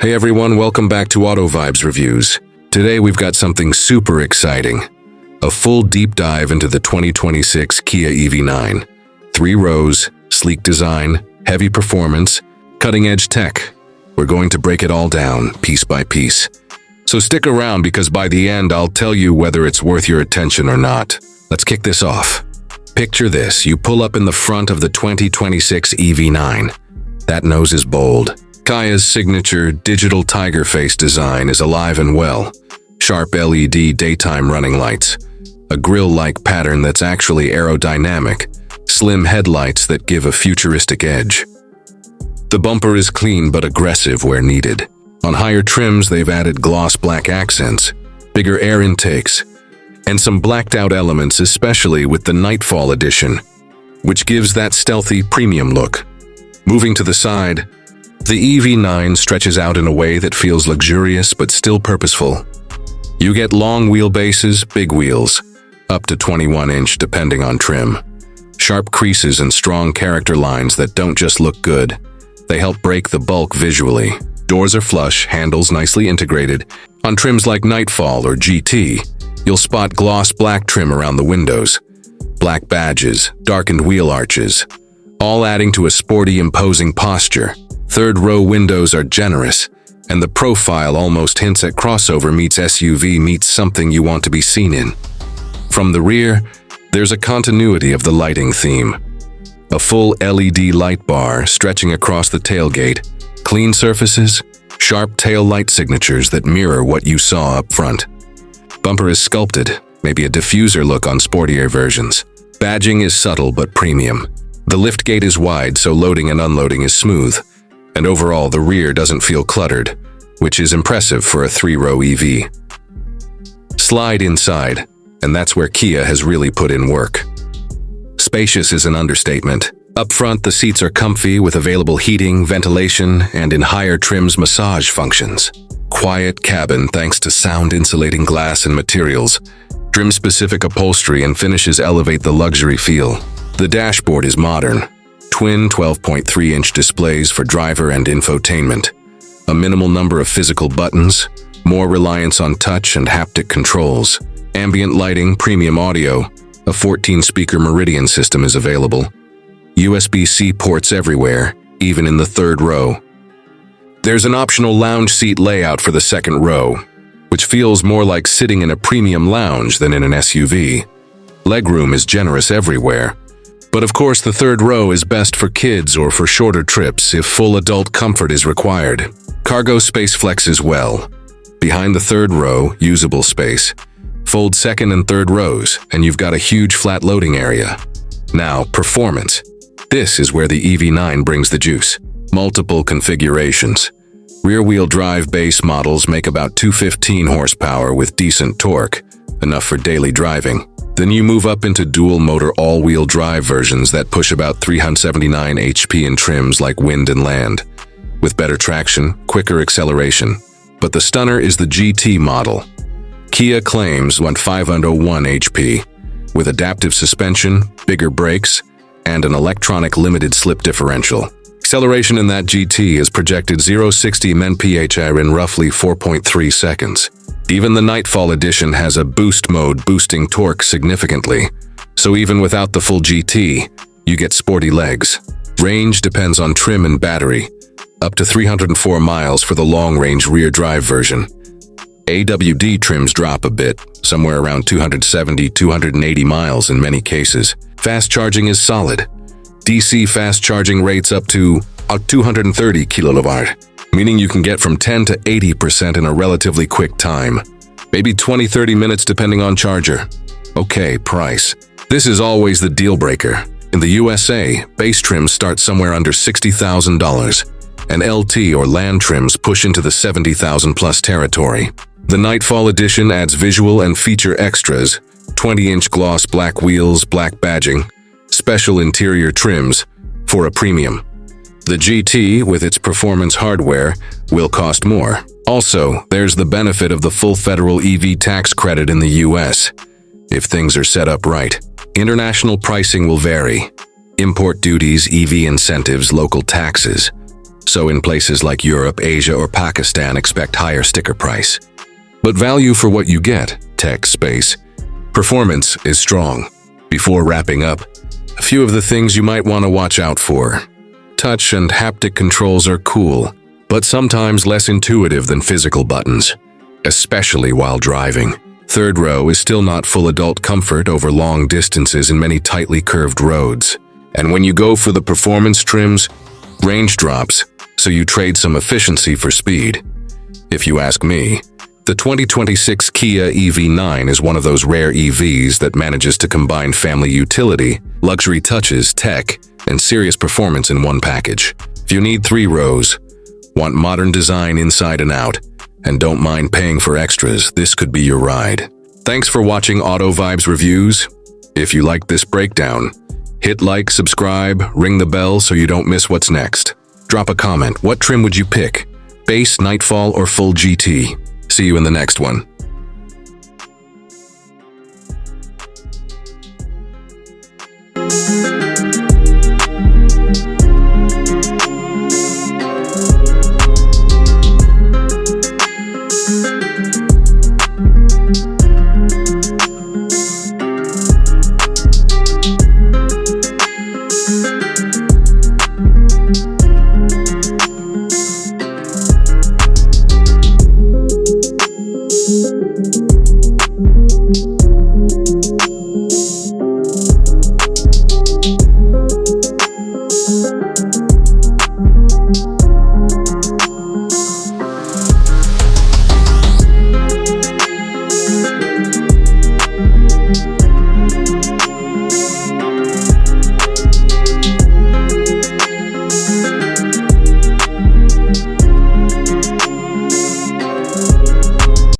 Hey everyone, welcome back to AutoVibe Reviews. Today we've got something super exciting. A full deep dive into the 2026 Kia EV9. 3 rows, sleek design, heavy performance, cutting-edge tech. We're going to break it all down, piece by piece. So stick around because by the end I'll tell you whether it's worth your attention or not. Let's kick this off. Picture this, you pull up in the front of the 2026 EV9. That nose is bold. Kia's signature digital tiger face design is alive and well. Sharp LED daytime running lights. A grille-like pattern that's actually aerodynamic. Slim headlights that give a futuristic edge. The bumper is clean but aggressive where needed. On higher trims, they've added gloss black accents, bigger air intakes, and some blacked-out elements, especially with the Nightfall edition, which gives that stealthy premium look. Moving to the side, the EV9 stretches out in a way that feels luxurious but still purposeful. You get long wheelbases, big wheels, up to 21-inch depending on trim. Sharp creases and strong character lines that don't just look good. They help break the bulk visually. Doors are flush, handles nicely integrated. On trims like Nightfall or GT, you'll spot gloss black trim around the windows. Black badges, darkened wheel arches, all adding to a sporty, imposing posture. Third-row windows are generous, and the profile almost hints at crossover meets SUV meets something you want to be seen in. From the rear, there's a continuity of the lighting theme. A full LED light bar stretching across the tailgate, clean surfaces, sharp tail light signatures that mirror what you saw up front. Bumper is sculpted, maybe a diffuser look on sportier versions. Badging is subtle but premium. The liftgate is wide so loading and unloading is smooth. And overall, the rear doesn't feel cluttered, which is impressive for a 3-row EV. Slide inside, and that's where Kia has really put in work. Spacious is an understatement. Up front, the seats are comfy with available heating, ventilation, and in higher trims, massage functions. Quiet cabin thanks to sound-insulating glass and materials. Trim-specific upholstery and finishes elevate the luxury feel. The dashboard is modern. Twin 12.3-inch displays for driver and infotainment. A minimal number of physical buttons, more reliance on touch and haptic controls. Ambient lighting, premium audio, a 14-speaker Meridian system is available. USB-C ports everywhere, even in the third row. There's an optional lounge seat layout for the second row, which feels more like sitting in a premium lounge than in an SUV. Legroom is generous everywhere. But of course, the third row is best for kids or for shorter trips if full adult comfort is required. Cargo space flexes well. Behind the third row, usable space. Fold second and third rows, and you've got a huge flat loading area. Now, performance. This is where the EV9 brings the juice. Multiple configurations. Rear-wheel drive base models make about 215 horsepower with decent torque, enough for daily driving. Then you move up into dual-motor all-wheel drive versions that push about 379 HP in trims like Wind and Land, with better traction, quicker acceleration. But the stunner is the GT model. Kia claims 501 HP, with adaptive suspension, bigger brakes, and an electronic limited slip differential. Acceleration in that GT is projected 0-60 mph in roughly 4.3 seconds. Even the Nightfall edition has a boost mode boosting torque significantly, so even without the full GT, you get sporty legs. Range depends on trim and battery, up to 304 miles for the long-range rear-drive version. AWD trims drop a bit, somewhere around 270-280 miles in many cases. Fast charging is solid. DC fast charging rates up to 230 kW. Meaning you can get from 10 to 80% in a relatively quick time. Maybe 20-30 minutes depending on charger. Okay, price. This is always the deal breaker. In the USA, base trims start somewhere under $60,000, and LT or land trims push into the $70,000 plus territory. The Nightfall edition adds visual and feature extras, 20-inch gloss black wheels, black badging, special interior trims, for a premium. The GT, with its performance hardware, will cost more. Also, there's the benefit of the full federal EV tax credit in the US, if things are set up right. International pricing will vary. Import duties, EV incentives, local taxes. So in places like Europe, Asia, or Pakistan, expect higher sticker price. But value for what you get, tech, space, performance is strong. Before wrapping up, a few of the things you might want to watch out for. Touch and haptic controls are cool, but sometimes less intuitive than physical buttons, especially while driving. Third row is still not full adult comfort over long distances in many tightly curved roads. And when you go for the performance trims, range drops, so you trade some efficiency for speed. If you ask me, the 2026 Kia EV9 is one of those rare EVs that manages to combine family utility, luxury touches, tech, and serious performance in one package. If you need 3 rows, want modern design inside and out, and don't mind paying for extras, this could be your ride. Thanks for watching AutoVibe Reviews. If you liked this breakdown, hit like, subscribe, ring the bell so you don't miss what's next. Drop a comment. What trim would you pick? Base, Nightfall, or full GT? See you in the next one.